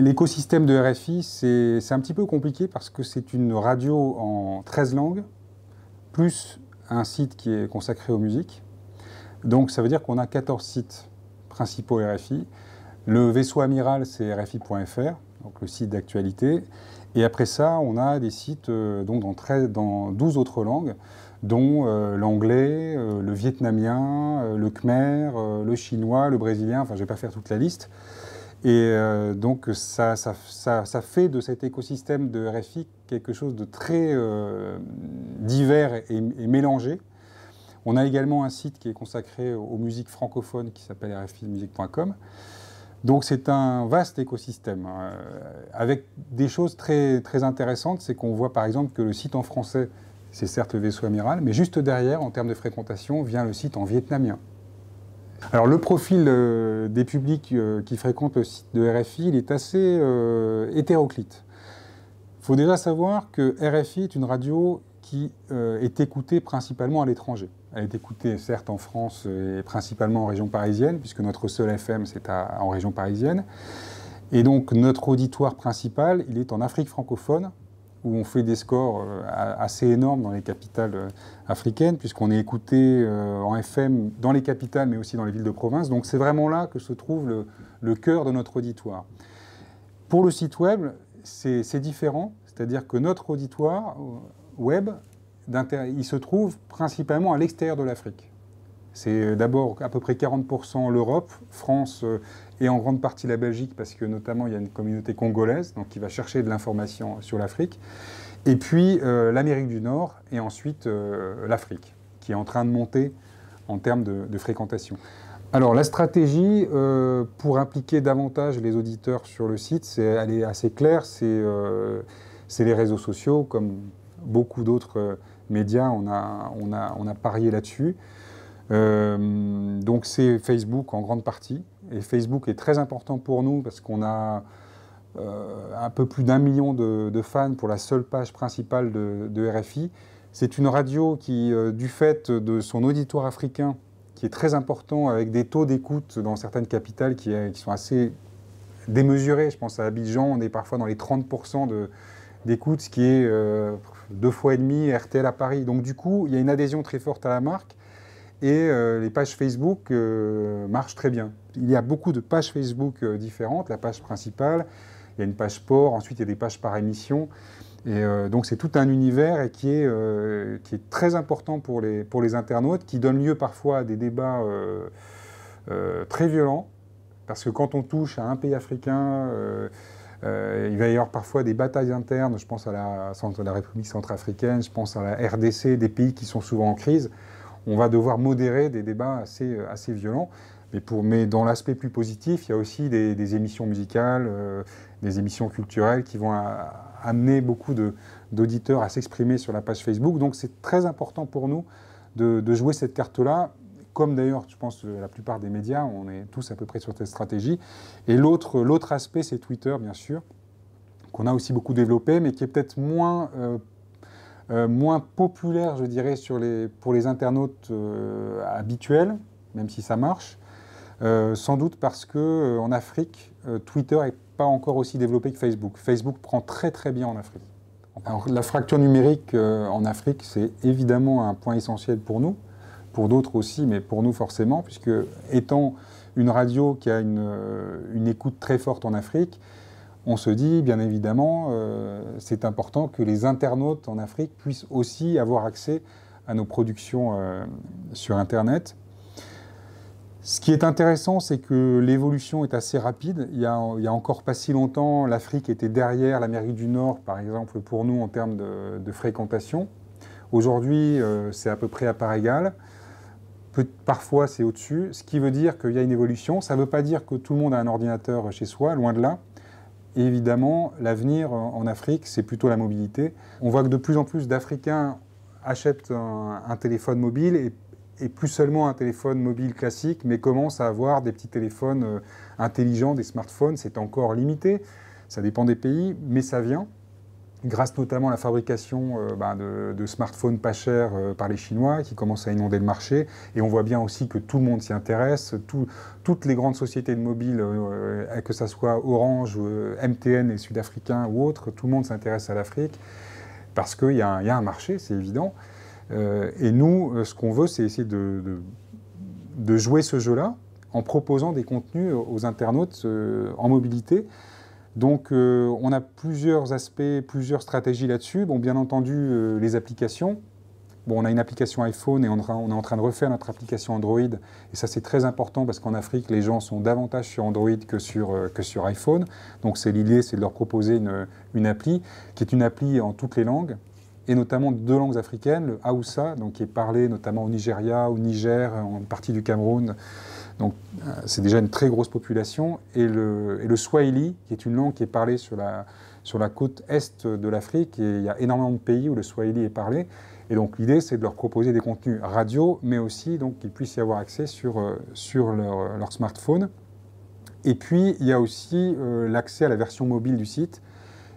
L'écosystème de RFI, c'est un petit peu compliqué parce que c'est une radio en 13 langues, plus un site qui est consacré aux musiques. Donc ça veut dire qu'on a 14 sites principaux RFI. Le vaisseau amiral, c'est rfi.fr, donc le site d'actualité. Et après ça, on a des sites donc dans 12 autres langues, dont l'anglais, le vietnamien, le khmer, le chinois, le brésilien, enfin je ne vais pas faire toute la liste. Et donc ça fait de cet écosystème de RFI quelque chose de très divers et mélangé. On a également un site qui est consacré aux musiques francophones qui s'appelle rfimusique.com. Donc c'est un vaste écosystème avec des choses très, très intéressantes. C'est qu'on voit par exemple que le site en français, c'est certes le vaisseau amiral, mais juste derrière, en termes de fréquentation, vient le site en vietnamien. Alors le profil des publics qui fréquentent le site de RFI, il est assez hétéroclite. Il faut déjà savoir que RFI est une radio qui est écoutée principalement à l'étranger. Elle est écoutée certes en France et principalement en région parisienne, puisque notre seul FM c'est en région parisienne. Et donc notre auditoire principal, il est en Afrique francophone, où on fait des scores assez énormes dans les capitales africaines, puisqu'on est écouté en FM dans les capitales, mais aussi dans les villes de province. Donc c'est vraiment là que se trouve le cœur de notre auditoire. Pour le site web, c'est différent, c'est-à-dire que notre auditoire web, il se trouve principalement à l'extérieur de l'Afrique. C'est d'abord à peu près 40% l'Europe, France et en grande partie la Belgique, parce que notamment il y a une communauté congolaise donc qui va chercher de l'information sur l'Afrique. Et puis l'Amérique du Nord et ensuite l'Afrique, qui est en train de monter en termes de fréquentation. Alors la stratégie pour impliquer davantage les auditeurs sur le site, elle est assez claire, c'est les réseaux sociaux, comme beaucoup d'autres médias, on a parié là-dessus. Donc c'est Facebook en grande partie, et Facebook est très important pour nous parce qu'on a un peu plus d'1 million de fans pour la seule page principale de RFI. C'est une radio qui, du fait de son auditoire africain, qui est très important, avec des taux d'écoute dans certaines capitales qui sont assez démesurés. Je pense à Abidjan, on est parfois dans les 30% d'écoute, ce qui est 2,5 fois RTL à Paris. Donc du coup, il y a une adhésion très forte à la marque. Et les pages Facebook marchent très bien. Il y a beaucoup de pages Facebook différentes. La page principale, il y a une page sport, ensuite il y a des pages par émission. Et donc c'est tout un univers et qui est très important pour les internautes, qui donne lieu parfois à des débats très violents. Parce que quand on touche à un pays africain, il va y avoir parfois des batailles internes. Je pense à la République centrafricaine, je pense à la RDC, des pays qui sont souvent en crise. On va devoir modérer des débats assez violents. Mais dans l'aspect plus positif, il y a aussi des émissions musicales, des émissions culturelles qui vont amener beaucoup d'auditeurs à s'exprimer sur la page Facebook. Donc c'est très important pour nous de jouer cette carte-là, comme d'ailleurs, je pense, la plupart des médias, on est tous à peu près sur cette stratégie. Et l'autre aspect, c'est Twitter, bien sûr, qu'on a aussi beaucoup développé, mais qui est peut-être moins populaire, je dirais, pour les internautes habituels, même si ça marche, sans doute parce qu'en Afrique, Twitter n'est pas encore aussi développé que Facebook. Facebook prend très très bien en Afrique. Alors, la fracture numérique en Afrique, c'est évidemment un point essentiel pour nous, pour d'autres aussi, mais pour nous forcément, puisque étant une radio qui a une écoute très forte en Afrique, on se dit, bien évidemment, c'est important que les internautes en Afrique puissent aussi avoir accès à nos productions sur Internet. Ce qui est intéressant, c'est que l'évolution est assez rapide. Il y a encore pas si longtemps, l'Afrique était derrière l'Amérique du Nord, par exemple, pour nous, en termes de fréquentation. Aujourd'hui, c'est à peu près à part égale. Parfois, c'est au-dessus, ce qui veut dire qu'il y a une évolution. Ça ne veut pas dire que tout le monde a un ordinateur chez soi, loin de là. Et évidemment, l'avenir en Afrique, c'est plutôt la mobilité. On voit que de plus en plus d'Africains achètent un téléphone mobile et plus seulement un téléphone mobile classique, mais commencent à avoir des petits téléphones intelligents, des smartphones. C'est encore limité, ça dépend des pays, mais ça vient. grâce notamment à la fabrication de smartphones pas chers par les Chinois qui commencent à inonder le marché. Et on voit bien aussi que tout le monde s'y intéresse. Toutes les grandes sociétés de mobile, que ce soit Orange, MTN et Sud-Africain ou autres, tout le monde s'intéresse à l'Afrique parce qu'il y a un marché, c'est évident. Et nous, ce qu'on veut, c'est essayer de jouer ce jeu-là en proposant des contenus aux internautes en mobilité. Donc on a plusieurs aspects, plusieurs stratégies là-dessus. Bon, bien entendu, les applications. Bon, on a une application iPhone et on est en train de refaire notre application Android. Et ça, c'est très important parce qu'en Afrique, les gens sont davantage sur Android que sur iPhone. Donc l'idée, c'est de leur proposer une appli qui est une appli en toutes les langues, et notamment 2 langues africaines, le Haoussa, donc qui est parlé notamment au Nigeria, au Niger, en partie du Cameroun. Donc c'est déjà une très grosse population. Et le Swahili, qui est une langue qui est parlée sur la côte est de l'Afrique. Et il y a énormément de pays où le Swahili est parlé. Et donc l'idée, c'est de leur proposer des contenus radio, mais aussi qu'ils puissent y avoir accès sur leur smartphone. Et puis il y a aussi l'accès à la version mobile du site,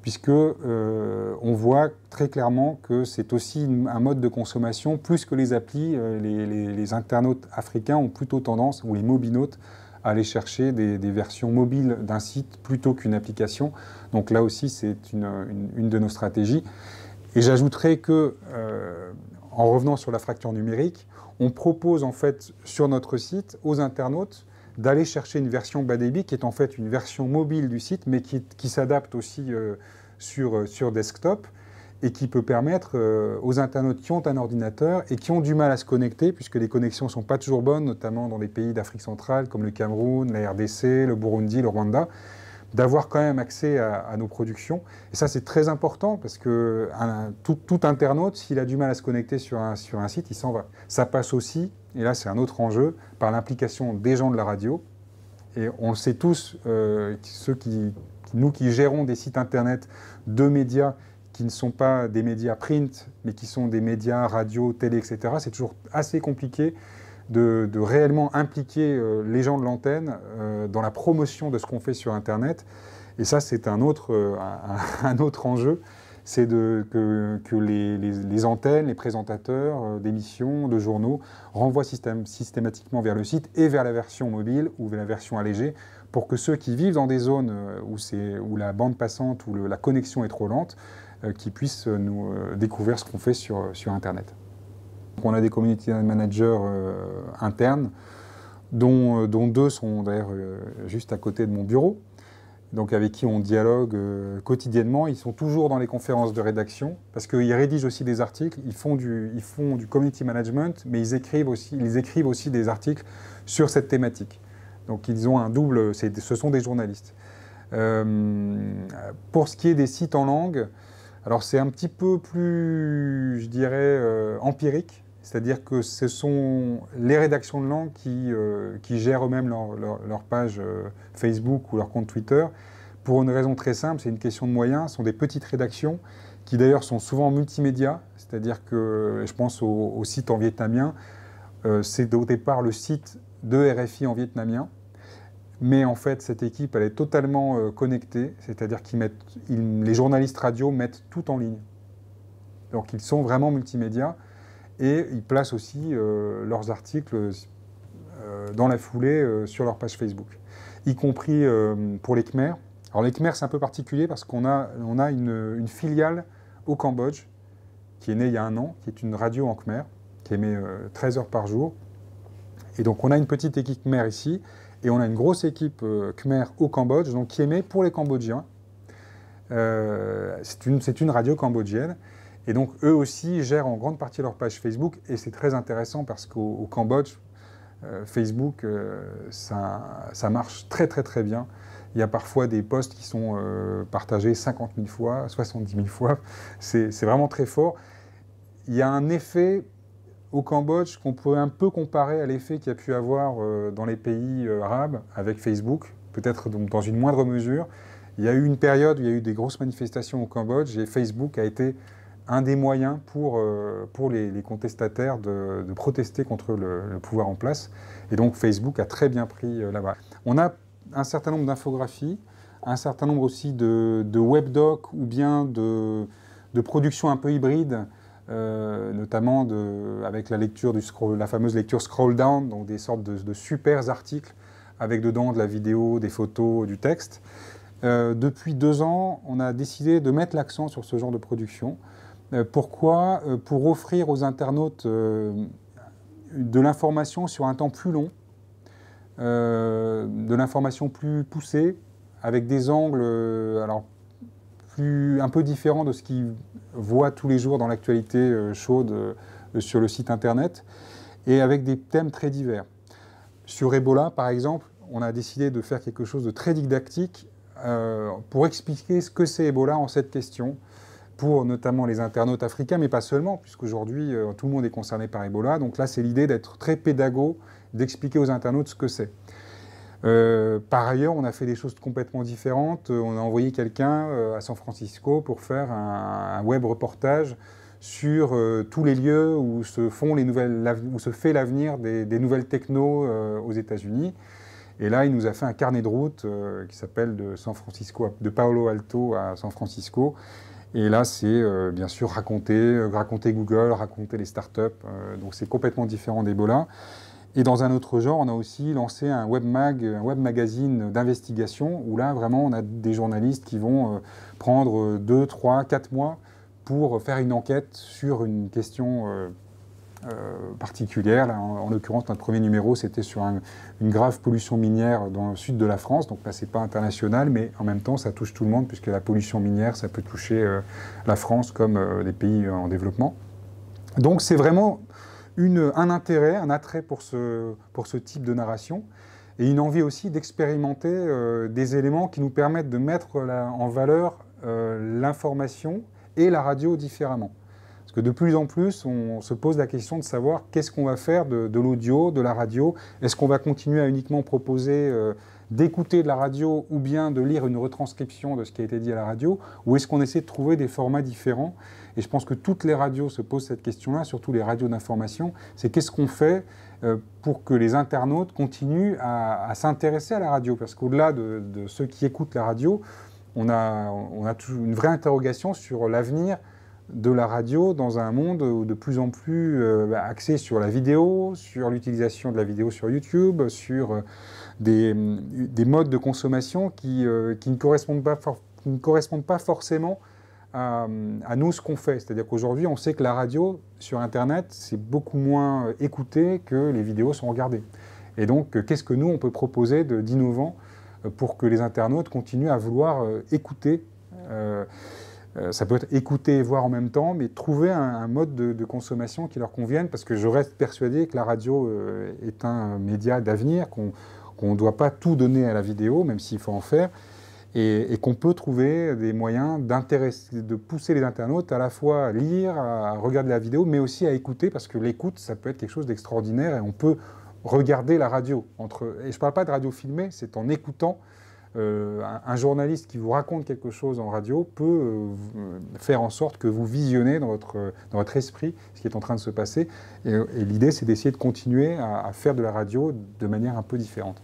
puisque on voit très clairement que c'est aussi un mode de consommation, plus que les applis, les internautes africains ont plutôt tendance, ou les mobinautes, à aller chercher des versions mobiles d'un site plutôt qu'une application. Donc là aussi, c'est une de nos stratégies. Et j'ajouterais que, en revenant sur la fracture numérique, on propose en fait sur notre site aux internautes d'aller chercher une version bas débit qui est en fait une version mobile du site, mais qui s'adapte aussi sur desktop et qui peut permettre aux internautes qui ont un ordinateur et qui ont du mal à se connecter, puisque les connexions ne sont pas toujours bonnes, notamment dans des pays d'Afrique centrale comme le Cameroun, la RDC, le Burundi, le Rwanda, d'avoir quand même accès à nos productions. Et ça, c'est très important parce que tout internaute, s'il a du mal à se connecter sur un site, il s'en va. Ça passe aussi, et là c'est un autre enjeu, par l'implication des gens de la radio. Et on le sait tous, nous qui gérons des sites internet de médias qui ne sont pas des médias print, mais qui sont des médias radio, télé, etc., c'est toujours assez compliqué de réellement impliquer les gens de l'antenne dans la promotion de ce qu'on fait sur Internet. Et ça, c'est un autre enjeu, c'est que les antennes, les présentateurs d'émissions, de journaux renvoient systématiquement vers le site et vers la version mobile ou vers la version allégée, pour que ceux qui vivent dans des zones où la bande passante ou la connexion est trop lente, qui puissent nous découvrir ce qu'on fait sur Internet. On a des community managers internes, dont 2 sont d'ailleurs juste à côté de mon bureau, donc avec qui on dialogue quotidiennement. Ils sont toujours dans les conférences de rédaction, parce qu'ils rédigent aussi des articles, ils font du community management, mais ils écrivent aussi des articles sur cette thématique. Donc ils ont un double, ce sont des journalistes. Pour ce qui est des sites en langue, alors c'est un petit peu plus, je dirais, empirique. C'est-à-dire que ce sont les rédactions de langue qui gèrent eux-mêmes leur page Facebook ou leur compte Twitter. Pour une raison très simple, c'est une question de moyens. Ce sont des petites rédactions qui d'ailleurs sont souvent multimédia. C'est-à-dire que je pense au site en vietnamien. C'est au départ le site de RFI en vietnamien. Mais en fait, cette équipe, elle est totalement connectée. C'est-à-dire les journalistes radio mettent tout en ligne. Donc ils sont vraiment multimédia. Et ils placent aussi leurs articles dans la foulée sur leur page Facebook, y compris pour les Khmers. Alors les Khmers, c'est un peu particulier parce qu'on a une filiale au Cambodge qui est née il y a 1 an, qui est une radio en Khmer, qui émet 13 heures par jour. Et donc on a une petite équipe Khmer ici, et on a une grosse équipe Khmer au Cambodge, donc qui émet pour les Cambodgiens. C'est une radio cambodgienne. Et donc, eux aussi gèrent en grande partie leur page Facebook. Et c'est très intéressant parce qu'au Cambodge, Facebook, ça marche très, très, très bien. Il y a parfois des posts qui sont partagés 50 000 fois, 70 000 fois. C'est vraiment très fort. Il y a un effet au Cambodge qu'on peut un peu comparer à l'effet qu'il y a pu avoir dans les pays arabes avec Facebook, peut-être dans une moindre mesure. Il y a eu une période où il y a eu des grosses manifestations au Cambodge et Facebook a été un des moyens pour les contestataires de protester contre le pouvoir en place. Et donc Facebook a très bien pris là-bas. On a un certain nombre d'infographies. un certain nombre aussi de webdocs ou bien de productions un peu hybrides, notamment avec la lecture la fameuse lecture scroll down, donc des sortes de super articles avec dedans de la vidéo, des photos, du texte. Depuis 2 ans, on a décidé de mettre l'accent sur ce genre de production. Pourquoi? Pour offrir aux internautes de l'information sur un temps plus long, de l'information plus poussée, avec des angles alors, un peu différents de ce qu'ils voient tous les jours dans l'actualité chaude sur le site internet, et avec des thèmes très divers. Sur Ebola, par exemple, on a décidé de faire quelque chose de très didactique pour expliquer ce que c'est Ebola en cette question, pour notamment les internautes africains, mais pas seulement, puisqu'aujourd'hui, tout le monde est concerné par Ebola. Donc là, c'est l'idée d'être très pédago, d'expliquer aux internautes ce que c'est. Par ailleurs, on a fait des choses complètement différentes. On a envoyé quelqu'un à San Francisco pour faire un web reportage sur tous les lieux où se fait l'avenir des nouvelles techno aux États-Unis. Et là, il nous a fait un carnet de route qui s'appelle de Palo Alto à San Francisco. Et là, c'est bien sûr raconter Google, raconter les startups. Donc c'est complètement différent d'Ebola. Et dans un autre genre, on a aussi lancé un web magazine d'investigation, où là, vraiment, on a des journalistes qui vont prendre 2, 3, 4 mois pour faire une enquête sur une question particulière. Là, en l'occurrence, notre premier numéro, c'était sur une grave pollution minière dans le sud de la France. Donc là, c'est pas international, mais en même temps, ça touche tout le monde, puisque la pollution minière, ça peut toucher la France comme les pays en développement. Donc c'est vraiment un intérêt, un attrait pour ce type de narration, et une envie aussi d'expérimenter des éléments qui nous permettent de mettre en valeur l'information et la radio différemment. Parce que de plus en plus, on se pose la question de savoir qu'est-ce qu'on va faire de l'audio, de la radio. Est-ce qu'on va continuer à uniquement proposer d'écouter de la radio ou bien de lire une retranscription de ce qui a été dit à la radio, ou est-ce qu'on essaie de trouver des formats différents? Et je pense que toutes les radios se posent cette question-là, surtout les radios d'information. C'est qu'est-ce qu'on fait pour que les internautes continuent à s'intéresser à la radio? Parce qu'au-delà de ceux qui écoutent la radio, on a une vraie interrogation sur l'avenir de la radio dans un monde de plus en plus axé sur la vidéo, sur l'utilisation de la vidéo sur YouTube, sur des modes de consommation qui ne correspondent pas forcément à nous ce qu'on fait. C'est-à-dire qu'aujourd'hui, on sait que la radio sur Internet, c'est beaucoup moins écouté que les vidéos sont regardées. Et donc, qu'est-ce que nous, on peut proposer d'innovant pour que les internautes continuent à vouloir écouter ça peut être écouter et voir en même temps, mais trouver un mode de consommation qui leur convienne, parce que je reste persuadé que la radio est un média d'avenir, qu'on ne doit pas tout donner à la vidéo, même s'il faut en faire, et qu'on peut trouver des moyens de pousser les internautes à la fois à lire, à regarder la vidéo, mais aussi à écouter, parce que l'écoute, ça peut être quelque chose d'extraordinaire, et on peut regarder la radio. Et je ne parle pas de radio filmée, c'est en écoutant. Un journaliste qui vous raconte quelque chose en radio peut faire en sorte que vous visionnez dans votre esprit ce qui est en train de se passer. Et l'idée, c'est d'essayer de continuer à faire de la radio de manière un peu différente.